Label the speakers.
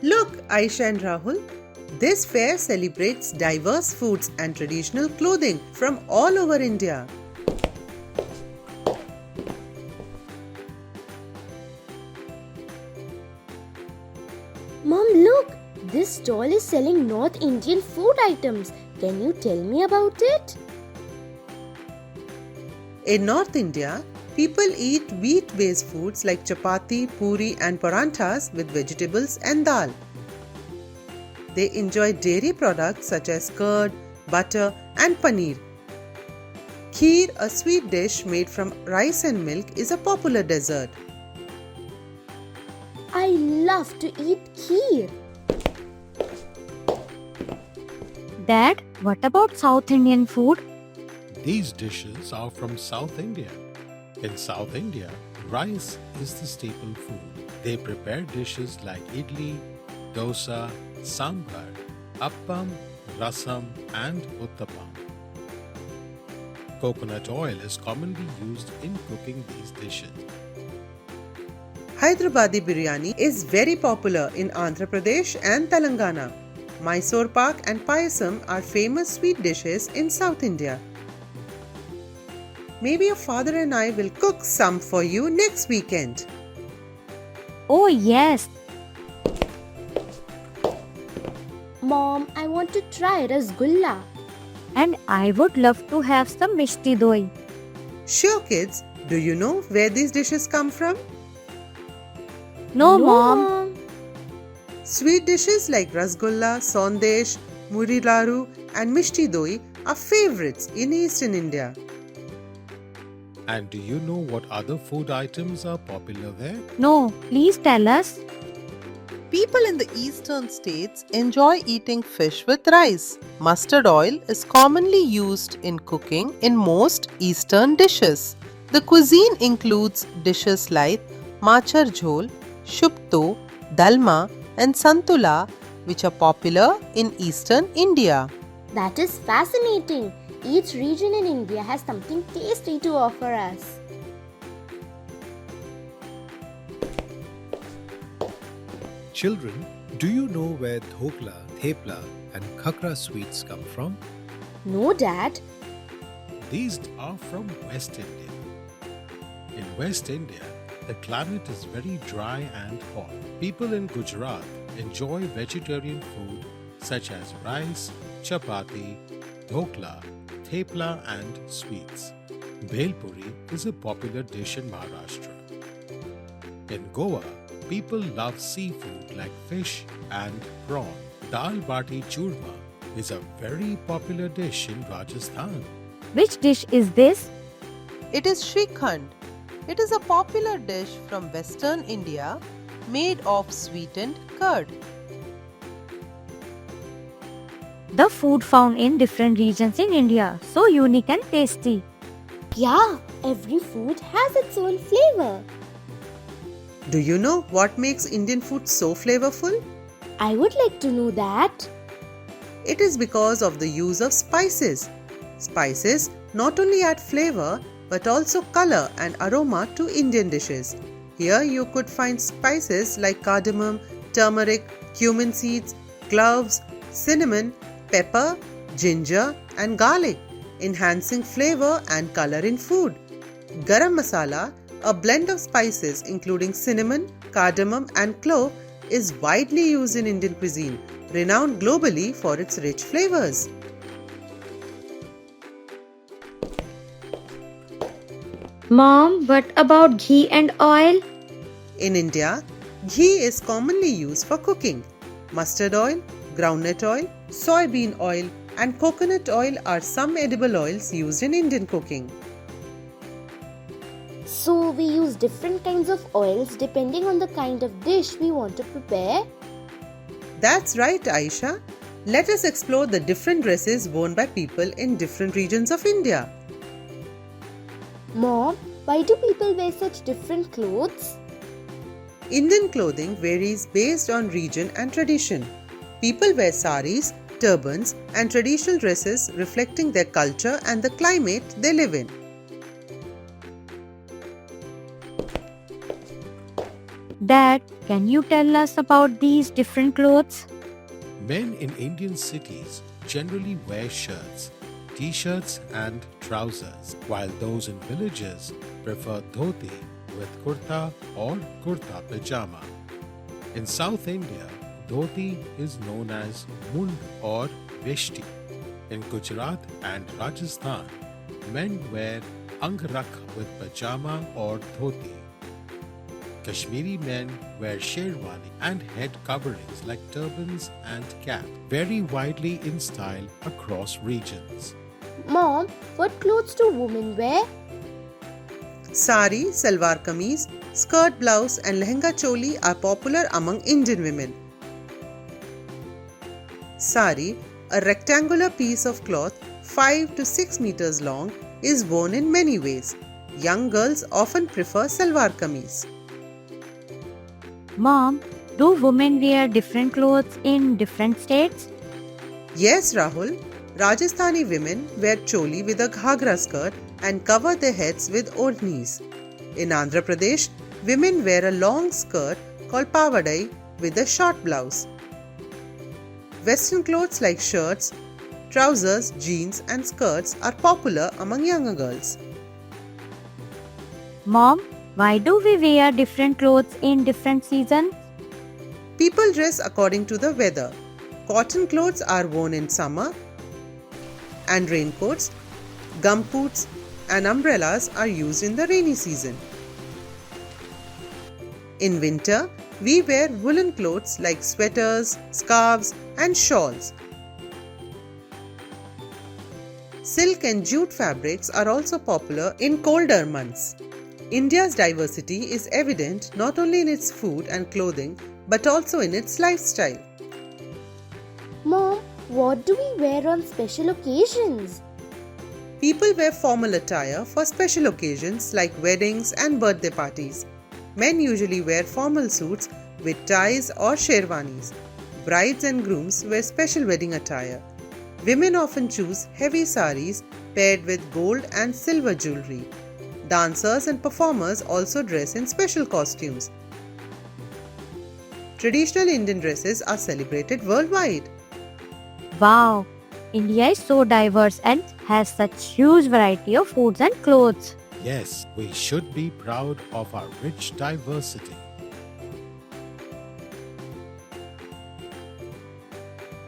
Speaker 1: Look, Aisha and Rahul, this fair celebrates diverse foods and traditional clothing from all over India.
Speaker 2: Mom, look! This stall is selling North Indian food items. Can you tell me about it?
Speaker 1: In North India, people eat wheat-based foods like chapati, puri and paranthas with vegetables and dal. They enjoy dairy products such as curd, butter and paneer. Kheer, a sweet dish made from rice and milk, is a popular dessert.
Speaker 2: I love to eat kheer.
Speaker 3: Dad, what about South Indian food?
Speaker 4: These dishes are from South India. In South India, rice is the staple food. They prepare dishes like idli, dosa, sambar, appam, rasam, and uttapam. Coconut oil is commonly used in cooking these dishes.
Speaker 1: Hyderabadi biryani is very popular in Andhra Pradesh and Telangana. Mysore pak and payasam are famous sweet dishes in South India. Maybe your father and I will cook some for you next weekend.
Speaker 3: Oh yes,
Speaker 2: Mom, I want to try rasgulla.
Speaker 3: and I would love to have some mishti doi.
Speaker 1: Sure kids, do you know where these dishes come from?
Speaker 3: No, Mom.
Speaker 1: Sweet dishes like rasgulla, sandesh, muri laru and mishti doi are favorites in Eastern India.
Speaker 4: And do you know what other food items are popular there?
Speaker 3: No, please tell us.
Speaker 5: People in the eastern states enjoy eating fish with rice. Mustard oil is commonly used in cooking in most eastern dishes. The cuisine includes dishes like machar jhol, shupto, dalma, and santula, which are popular in eastern India.
Speaker 2: That is fascinating. Each region in India has something tasty to offer us.
Speaker 6: Children, do you know where dhokla, thepla, and khakra sweets come from?
Speaker 2: No, Dad.
Speaker 4: These are from West India. In West India, the climate is very dry and hot. People in Gujarat enjoy vegetarian food such as rice, chapati, dhokla, thepla, and sweets. Bhel puri is a popular dish in Maharashtra. In Goa, people love seafood like fish and prawn. Dal bati churma is a very popular dish in Rajasthan.
Speaker 3: Which dish is this?
Speaker 5: It is Shrikhand. It is a popular dish from western India made of sweetened curd.
Speaker 3: The food found in different regions in India. So unique and tasty.
Speaker 2: Yeah, every food has its own flavor.
Speaker 1: Do you know what makes Indian food so flavorful?
Speaker 2: I would like to know that.
Speaker 1: It is because of the use of spices. Spices not only add flavor but also color and aroma to Indian dishes. Here you could find spices like cardamom, turmeric, cumin seeds, cloves, cinnamon, pepper, ginger and garlic, enhancing flavor and color in food. Garam masala, a blend of spices including cinnamon, cardamom and clove, is widely used in Indian cuisine, renowned globally for its rich flavors.
Speaker 3: Mom, what about ghee and oil?
Speaker 1: In India, ghee is commonly used for cooking. Mustard oil, groundnut oil, soybean oil, and coconut oil are some edible oils used in Indian cooking.
Speaker 2: So we use different kinds of oils depending on the kind of dish we want to prepare.
Speaker 1: That's right, Aisha. Let us explore the different dresses worn by people in different regions of India.
Speaker 2: Mom, why do people wear such different clothes?
Speaker 1: Indian clothing varies based on region and tradition. People wear saris, turbans, and traditional dresses reflecting their culture and the climate they live in.
Speaker 3: Dad, can you tell us about these different clothes?
Speaker 4: Men in Indian cities generally wear shirts, t-shirts and trousers, while those in villages prefer dhoti with kurta or kurta pajama. In South India, dhoti is known as mund or veshti. In Gujarat and Rajasthan, men wear angrak with pajama or dhoti. Kashmiri men wear sherwani and head coverings like turbans and cap, vary widely in style across regions.
Speaker 2: Mom, what clothes do women wear?
Speaker 1: Sari, salwar kameez, skirt blouse and lehenga choli are popular among Indian women. Sari, a rectangular piece of cloth 5 to 6 meters long, is worn in many ways. Young girls often prefer salwar kameez.
Speaker 3: Mom, do women wear different clothes in different states?
Speaker 1: Yes, Rahul. Rajasthani women wear choli with a ghagra skirt and cover their heads with odhnis. In Andhra Pradesh, women wear a long skirt called pavadai with a short blouse. Western clothes like shirts, trousers, jeans and skirts are popular among younger girls.
Speaker 3: Mom, why do we wear different clothes in different seasons?
Speaker 1: People dress according to the weather. Cotton clothes are worn in summer and raincoats, gumboots and umbrellas are used in the rainy season. In winter, we wear woolen clothes like sweaters, scarves and shawls. Silk and jute fabrics are also popular in colder months. India's diversity is evident not only in its food and clothing but also in its lifestyle.
Speaker 2: Mom, what do we wear on special occasions?
Speaker 1: People wear formal attire for special occasions like weddings and birthday parties. Men usually wear formal suits with ties or sherwanis. Brides and grooms wear special wedding attire. Women often choose heavy saris paired with gold and silver jewelry. Dancers and performers also dress in special costumes. Traditional Indian dresses are celebrated worldwide.
Speaker 3: Wow, India is so diverse and has such huge variety of foods and clothes.
Speaker 4: Yes, we should be proud of our rich diversity.